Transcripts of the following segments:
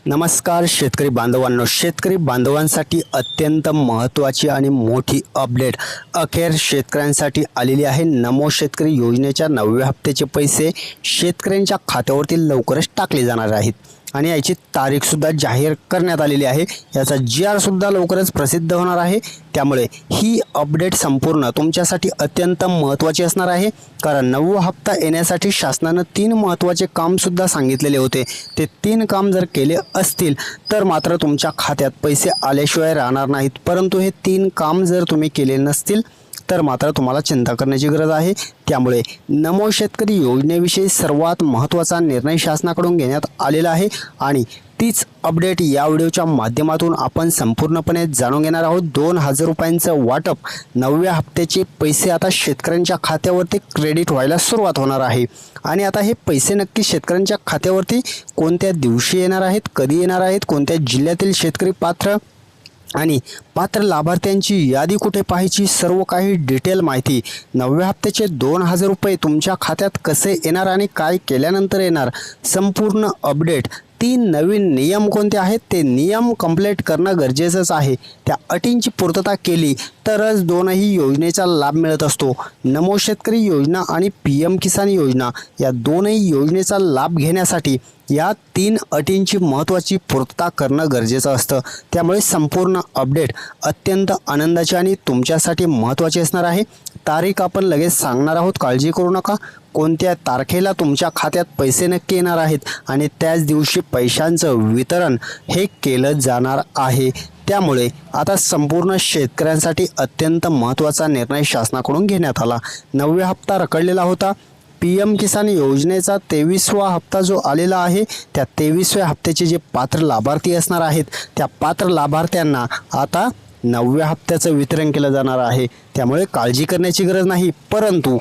नमस्कार शेतकरी बांधवांनो, शेतकरी बांधवांसाठी अत्यंत महत्त्वाची आणि मोठी अपडेट अखेर शेतकऱ्यांसाठी आलेली आहे। नमो शेतकरी योजनेच्या 9व्या हप्त्याचे पैसे शेतकऱ्यांच्या खात्यावरती लवकरच टाकले जाणार आहेत आणि याची तारीख सुद्धा जाहीर करण्यात आलेली आहे। याचा GR सुद्धा लवकरच प्रसिद्ध होणार आहे। त्यामुळे ही अपडेट संपूर्ण तुमच्यासाठी अत्यंत महत्त्वाची असणार आहे, कारण 9वा हप्ता येण्यासाठी शासनाने 3 महत्त्वाचे काम सुद्धा सांगितलेले होते। ते 3 काम जर केले असतील तर मात्र तुमच्या खात्यात पैसे आल्याशिवाय राहणार नाहीत, परंतु हे 3 काम जर तुम्ही केले नसतील तर मात्र तुम्हाला चिंता करण्याची गरज आहे। त्यामुळे नमो शेतकरी योजनेविषयी सर्वात महत्त्वाचा निर्णय शासनाकडून घेण्यात आलेला आहे आणि तीच अपडेट या व्हिडिओच्या माध्यमातून आपण संपूर्णपणे जाणून घेणार आहोत। 2000 रुपयांचं वाटप 9व्या हप्त्याचे पैसे आता शेतकऱ्यांच्या खात्यावरती क्रेडिट व्हायला सुरुवात होणार आहे आणि आता हे पैसे नक्की शेतकऱ्यांच्या खात्यावरती कोणत्या दिवशी येणार आहेत, कधी येणार आहेत, कोणत्या जिल्ह्यातील शेतकरी पात्र आणि पात्र लाभार्थ्यांची यादी कुठे पाहायची, सर्व काही डिटेल माहिती 9व्या हप्त्याचे 2000 रुपये तुमच्या खात्यात कसे येणार आणि काय केल्यानंतर येणार, संपूर्ण अपडेट। 3 नवीन नियम कोणते आहेत ते नियम कंप्लीट करणं गरजेचंच आहे। त्या अटींची पूर्तता केली तरच दोनही योजनेचा लाभ मिळत असतो। नमो शेतकरी योजना आणि PM किसान योजना या दोनही योजनेचा लाभ घेण्यासाठी या 3 अटींची महत्त्वाची पूर्तता करणं गरजेचं असतं। त्यामुळे संपूर्ण अपडेट अत्यंत आनंदाची आणि तुमच्यासाठी महत्त्वाची असणार आहे। तारीख आपण लगेच सांगणार आहोत, काळजी करू नका। कोणत्या तारखेला तुमच्या खात्यात पैसे नक्की येणार आहेत आणि त्याच दिवशी पैशांचं वितरण हे केलं जाणार आहे। त्यामुळे आता संपूर्ण शेतकऱ्यांसाठी अत्यंत महत्त्वाचा निर्णय शासनाकडून घेण्यात आला। 9वा हप्ता रखडलेला होता। PM किसान योजनेचा 23वा हप्ता जो आलेला आहे, त्या 23व्या हप्त्याचे जे पात्र लाभार्थी असणार आहेत त्या पात्र लाभार्थ्यांना आता 9व्या हप्त्याचं वितरण केलं जाणार आहे। त्यामुळे काळजी करण्याची गरज नाही, परंतु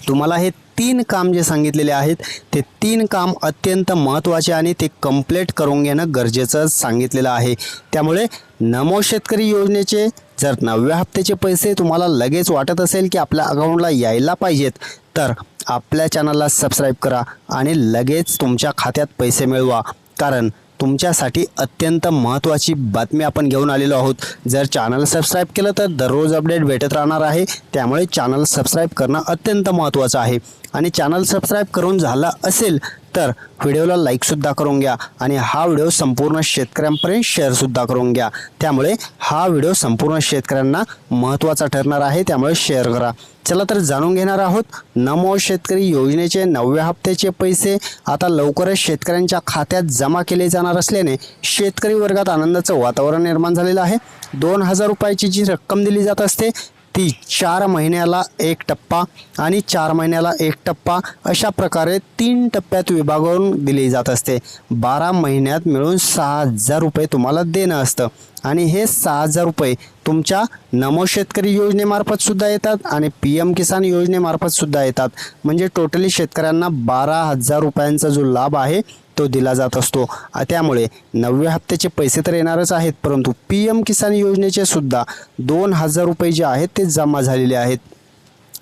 तुम्हाला हे 3 काम जे सांगितलेले आहेत ते 3 काम अत्यंत महत्त्वाचे आणि ते कंप्लीट करून घेणं गरजेचं सांगितलेलं आहे। त्यामुळे नमो शेतकरी योजनेचे जर 9व्या हप्त्याचे पैसे तुम्हाला लगेच वाटत असेल की आपल्या अकाउंटला यायला पाहिजेत तर आपल्या चॅनलला सबस्क्राईब करा आणि लगेच तुमच्या खात्यात पैसे मिळवा, कारण तुमच्यासाठी अत्यंत महत्त्वाची बातमी आपण घेऊन आलेलो आहोत। जर चॅनल सबस्क्राईब केलं तर दररोज अपडेट भेटत राहणार आहे। त्यामुळे चॅनल सबस्क्राईब करणं अत्यंत महत्त्वाचं आहे आणि चॅनल सबस्क्राईब करून झाला असेल तर व्हिडिओला लाईकसुद्धा करून घ्या आणि हा व्हिडिओ संपूर्ण शेतकऱ्यांपर्यंत शेअरसुद्धा करून घ्या। त्यामुळे हा व्हिडिओ संपूर्ण शेतकऱ्यांना महत्त्वाचा ठरणार आहे, त्यामुळे शेअर करा। चला तर जाणून घेणार आहोत नमो शेतकरी योजनेचे 9व्या हप्त्याचे पैसे आता लवकरच शेतकऱ्यांच्या खात्यात जमा केले जाणार असल्याने शेतकरी वर्गात आनंदाचं वातावरण निर्माण झालेलं आहे। 2000 रुपयाची जी रक्कम दिली जात असते ती 4 महिन्याला 1 टप्पा आणि 4 महिन्याला 1 टप्पा अशा प्रकारे 3 टप्प्यात विभागून दिली जात असते। 12 महिन्यात मिळून 6000 रुपये तुम्हाला देणं असतं आणि हे 6000 रुपये तुमच्या नमो शेतकरी योजनेमार्फत सुद्धा येतात आणि PM किसान योजनेमार्फत सुद्धा येतात। म्हणजे टोटली शेतकऱ्यांना 12,000 रुपयांचा जो लाभ आहे तो दिला जात असतो। त्यामुळे 9व्या हप्त्याचे पैसे तर येणारच आहेत, परंतु PM किसान योजनेचे सुद्धा 2000 रुपये जे आहेत ते जमा झालेले आहेत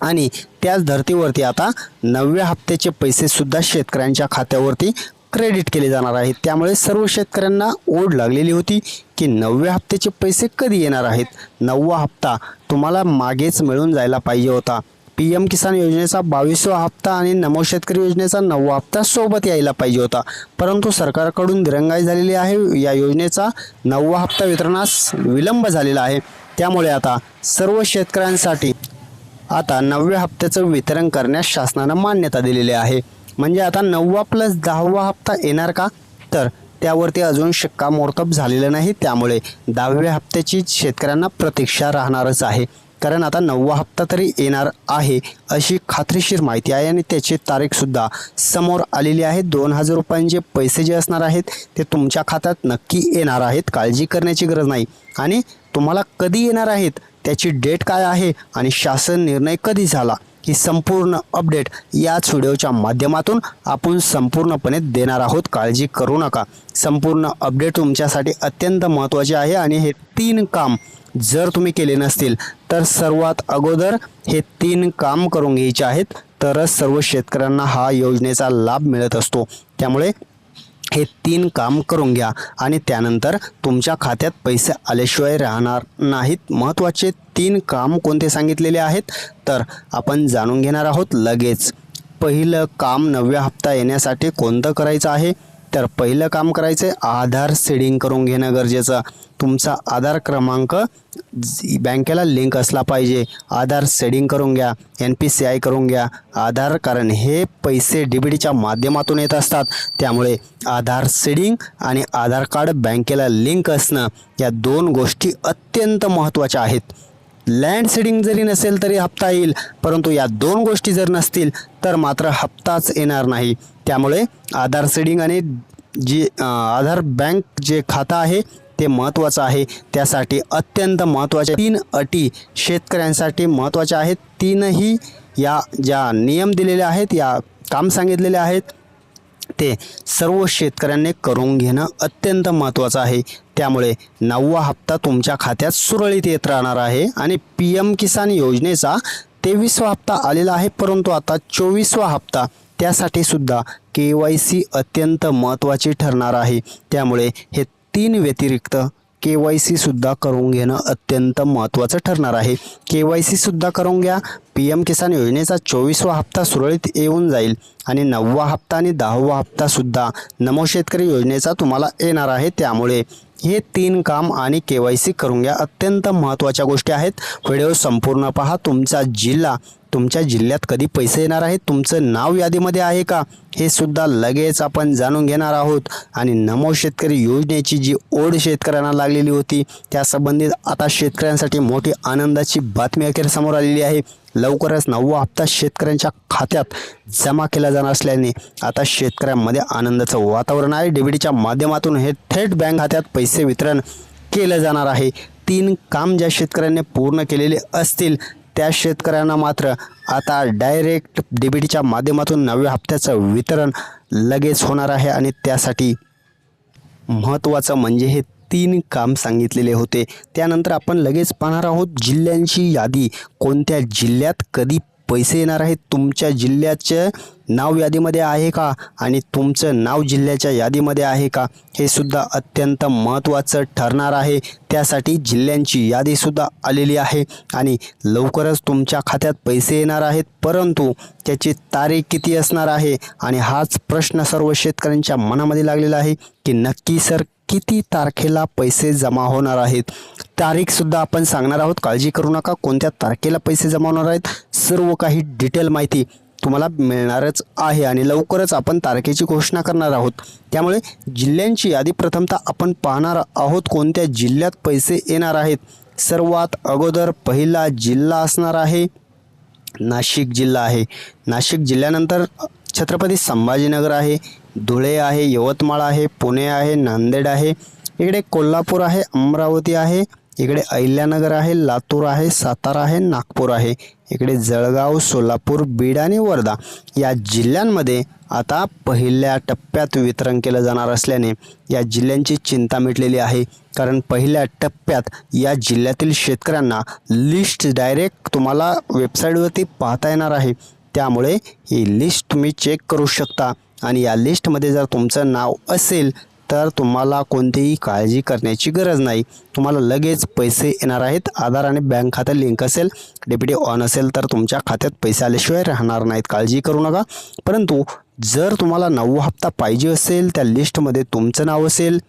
आणि त्याच धर्तीवरती आता 9व्या हप्त्याचे पैसे सुद्धा शेतकऱ्यांच्या खात्यावरती क्रेडिट केले जाणार आहेत। त्यामुळे सर्व शेतकऱ्यांना ओढ लागलेली होती की 9व्या हप्त्याचे पैसे कधी येणार आहेत। 9वा हप्ता तुम्हाला मागेच मिळून जायला पाहिजे होता। PM किसान योजनेचा 22वा हप्ता आणि नमो शेतकरी योजनेचा 9वा हप्ता सोबत यायला पाहिजे होता, परंतु सरकारकडून दिरंगाई झालेली आहे। या योजनेचा 9वा हप्ता वितरणास विलंब झालेला आहे। त्यामुळे आता सर्व शेतकऱ्यांसाठी आता 9व्या हप्त्याचं वितरण करण्यास शासनाने मान्यता दिलेली आहे। म्हणजे आता 9वा + 10वा हप्ता येणार का, तर त्यावरती अजून शिक्कामोर्तब झालेलं नाही। त्यामुळे 10व्या हप्त्याची शेतकऱ्यांना प्रतीक्षा राहणारच आहे, कारण आता 9वा हप्ता तरी येणार आहे अशी खात्रीशीर माहिती आहे आणि त्याची तारीखसुद्धा समोर आलेली आहे। 2000 रुपयांचे पैसे जे असणार आहेत ते तुमच्या खात्यात नक्की येणार आहेत, काळजी करण्याची गरज नाही। आणि तुम्हाला कधी येणार आहेत, त्याची डेट काय आहे आणि शासन निर्णय कधी झाला, ही संपूर्ण अपडेट याच व्हिडिओच्या माध्यमातून आपण संपूर्णपणे देणार आहोत। काळजी करू नका, संपूर्ण अपडेट तुमच्यासाठी अत्यंत महत्त्वाचे आहे आणि हे 3 काम जर तुम्ही केले नसतील तर सर्वात अगोदर हे 3 काम करून घ्यायचे आहेत, तरच सर्व शेतकऱ्यांना हा योजनेचा लाभ मिळत असतो। त्यामुळे हे 3 काम करून घ्या आणि त्यानंतर तुमच्या खात्यात पैसे आल्याशिवाय राहणार नाहीत. महत्त्वाचे 3 काम कोणते सांगितलेले आहेत तर आपण जाणून घेणार आहोत लगेच. पहिलं काम 9व्या हप्ता येण्यासाठी कोणतं करायचं आहे तर पहिलं काम करायचं आहे आधार सीडिंग करून घेणं गरजेचं. तुमचा आधार क्रमांक बँकेला लिंक असला पाहिजे. आधार सीडिंग करून घ्या, NPCI करून घ्या आधार, कारण हे पैसे DBTच्या माध्यमातून येत असतात. त्यामुळे आधार सीडिंग आणि आधार कार्ड बँकेला लिंक असणं या 2 गोष्टी अत्यंत महत्त्वाच्या आहेत. लँड सीडिंग जरी नसेल तरी हप्ता येईल, परंतु या 2 गोष्टी जर नसतील तर मात्र हप्ताच येणार नाही. त्यामुळे आधार सीडिंग आणि आधार बँक जे खातं आहे ते महत्त्वाचं आहे. त्यासाठी अत्यंत महत्त्वाच्या 3 अटी शेतकऱ्यांसाठी महत्त्वाच्या आहेत. 3ही या ज्या नियम दिलेले आहेत, या काम सांगितलेले आहेत, ते सर्व शेतकऱ्यांनी करून घेणं अत्यंत महत्त्वाचं आहे. त्यामुळे 9वा हप्ता तुमच्या खात्यात सुरळीत येत राहणार आहे आणि PM किसान योजनेचा 23वा हप्ता आलेला आहे, परंतु आता 24वा हप्ता त्यासाठी सुद्धा KYC अत्यंत महत्त्वाची ठरणार आहे. त्यामुळे हे 3 व्यतिरिक्त KYC सुद्धा करून घेणं अत्यंत महत्त्वाचं ठरणार आहे. KYC सुद्धा करून घ्या. PM किसान योजनेचा 24वा हप्ता सुरळीत येऊन जाईल आणि 9वा हप्ता आणि 10वा हप्ता सुद्धा नमो शेतकरी योजनेचा तुम्हाला येणार आहे. त्यामुळे हे 3 काम आणि KYC करून घ्या. अत्यंत महत्त्वाच्या गोष्टी आहेत. व्हिडिओ संपूर्ण पहा. तुमच्या जिल्ह्यात कधी पैसे येणार आहेत, तुमचं नाव यादीमध्ये आहे का, हे सुद्धा लगेच आपण जाणून घेणार आहोत. आणि नमो शेतकरी योजनेची जी ओढ शेतकऱ्यांना लागलेली होती त्या संबंधित आता शेतकऱ्यांसाठी मोठी आनंदाची बातमी अखेर समोर आलेली आहे. लवकरच 9वा हप्ता शेतकऱ्यांच्या खात्यात जमा केला जाणार असल्याने आता शेतकऱ्यांमध्ये आनंदाचं वातावरण आहे. DBTच्या माध्यमातून हे थेट बँक खात्यात पैसे वितरण केलं जाणार आहे. 3 काम ज्या शेतकऱ्यांनी पूर्ण केलेले असतील त्या शेतकऱ्यांना मात्र आता डायरेक्ट DBTच्या माध्यमातून 9व्या हप्त्याचं वितरण लगेच होणार आहे. आणि त्यासाठी महत्त्वाचं म्हणजे हे 3 काम सांगितलेले होते. त्यानंतर आपण लगेच पाहणार आहोत जिल्ह्यांची यादी. कोणत्या जिल्ह्यात कधी पैसे येणार आहेत, तुमच्या जिल्ह्याचं नाव यादीमध्ये आहे का आणि तुमचं नाव जिल्ह्याच्या यादीमध्ये आहे का, हे सुद्धा अत्यंत महत्त्वाचं ठरणार आहे. त्यासाठी जिल्ह्यांची यादीसुद्धा आलेली आहे आणि लवकरच तुमच्या खात्यात पैसे येणार आहेत, परंतु त्याची तारीख किती असणार आहे. आणि हाच प्रश्न सर्व शेतकऱ्यांच्या मनामध्ये लागलेला आहे की नक्की सर किती तारखेला पैसे जमा होणार आहेत. तारीखसुद्धा आपण सांगणार आहोत, काळजी करू नका. कोणत्या तारखेला पैसे जमा होणार आहेत सर्व काही डिटेल माहिती तुम्हाला मिळणारच आहे आणि लवकरच आपण तारखेची घोषणा करणार आहोत. त्यामुळे जिल्ह्यांची यादी प्रथमतः आपण पाहणार आहोत. कोणत्या जिल्ह्यात पैसे येणार आहेत. सर्वात अगोदर पहिला जिल्हा असणार आहे नाशिक जिल्हा आहे. नाशिक जिल्ह्यानंतर छत्रपती संभाजीनगर आहे, धुळे आहे, यवतमाळ आहे, पुणे आहे, नांदेड आहे, इकडे कोल्हापूर आहे, अमरावती आहे, इकडे अहिल्यानगर आहे, लातूर आहे, सातारा आहे, नागपूर आहे, इकडे जळगाव, सोलापूर, बीड आणि वर्धा या जिल्ह्यांमध्ये आता पहिल्या टप्प्यात वितरण केलं जाणार असल्याने या जिल्ह्यांची चिंता मिटलेली आहे. कारण पहिल्या टप्प्यात या जिल्ह्यातील शेतकऱ्यांना लिस्ट डायरेक्ट तुम्हाला वेबसाईटवरती पाहता येणार आहे. त्यामुळे ही लिस्ट तुम्ही चेक करू शकता आणि या लिस्टमध्ये जर तुमचं नाव असेल तर तुम्हाला कोणतीही काळजी करण्याची गरज नाही. तुम्हाला लगेच पैसे येणार आहेत. आधार आणि बँक खातं लिंक असेल, DBT ऑन असेल तर तुमच्या खात्यात पैसे आल्याशिवाय राहणार नाहीत. काळजी करू नका. परंतु जर तुम्हाला 9वा हप्ता पाहिजे असेल, त्या लिस्टमध्ये तुमचं नाव असेल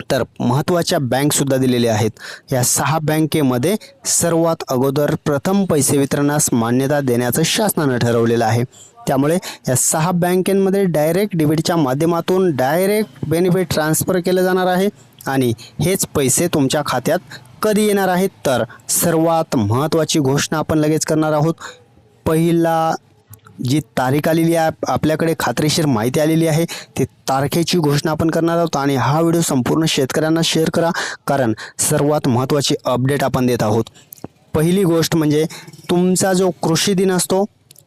तर महत्त्वाच्या बँकसुद्धा दिलेल्या आहेत. या 6 बँकेमध्ये सर्वात अगोदर प्रथम पैसे वितरणास मान्यता देण्याचं शासनानं ठरवलेलं आहे. त्यामुळे या 6 बँकेमध्ये डायरेक्ट DBTच्या माध्यमातून डायरेक्ट बेनिफिट ट्रान्सफर केलं जाणार आहे आणि हेच पैसे तुमच्या खात्यात कधी येणार आहेत तर सर्वात महत्त्वाची घोषणा आपण लगेच करणार आहोत. पहिला जी तारीख आलेली आहे, आपल्याकडे खात्रीशीर माहिती आलेली आहे, ती तारखेची घोषणा आपण करणार आहोत. आणि हा व्हिडिओ संपूर्ण शेतकऱ्यांना शेअर करा, कारण सर्वात महत्त्वाची अपडेट आपण देत आहोत. पहिली गोष्ट म्हणजे तुमचा जो कृषी दिन असतो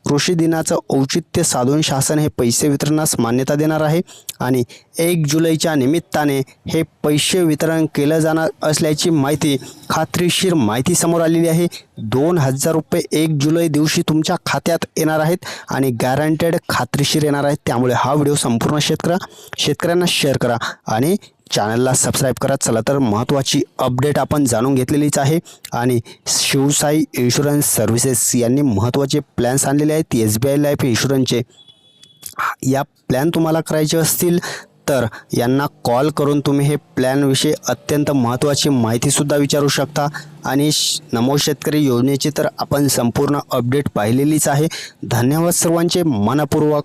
कृषी दिनाचं औचित्य साधून शासन हे पैसे वितरणास मान्यता देणार आहे आणि 1 जुलैच्या निमित्ताने हे पैसे वितरण केलं जाणार असल्याची माहिती, खात्रीशीर माहिती समोर आलेली आहे. 2,000 रुपये 1 जुलै दिवशी तुमच्या खात्यात येणार आहेत आणि गॅरंटेड खात्रीशीर येणार आहेत. त्यामुळे हा व्हिडिओ संपूर्ण शेतकऱ्यांना शेअर करा आणि चॅनलला सबस्क्राईब करा. चला तर महत्त्वाची अपडेट आपण जाणून घेतलेलीच आहे आणि शिवसाई इन्शुरन्स सर्व्हिसेस यांनी महत्त्वाचे प्लॅन्स आणलेले आहेत SBI लाईफ इन्शुरन्सचे. या प्लॅन तुम्हाला करायचे असतील तर यांना कॉल करून तुम्ही हे प्लॅनविषयी अत्यंत महत्त्वाची माहितीसुद्धा विचारू शकता आणि नमो शेतकरी योजनेची तर आपण संपूर्ण अपडेट पाहिलेलीच आहे. धन्यवाद सर्वांचे मनपूर्वक.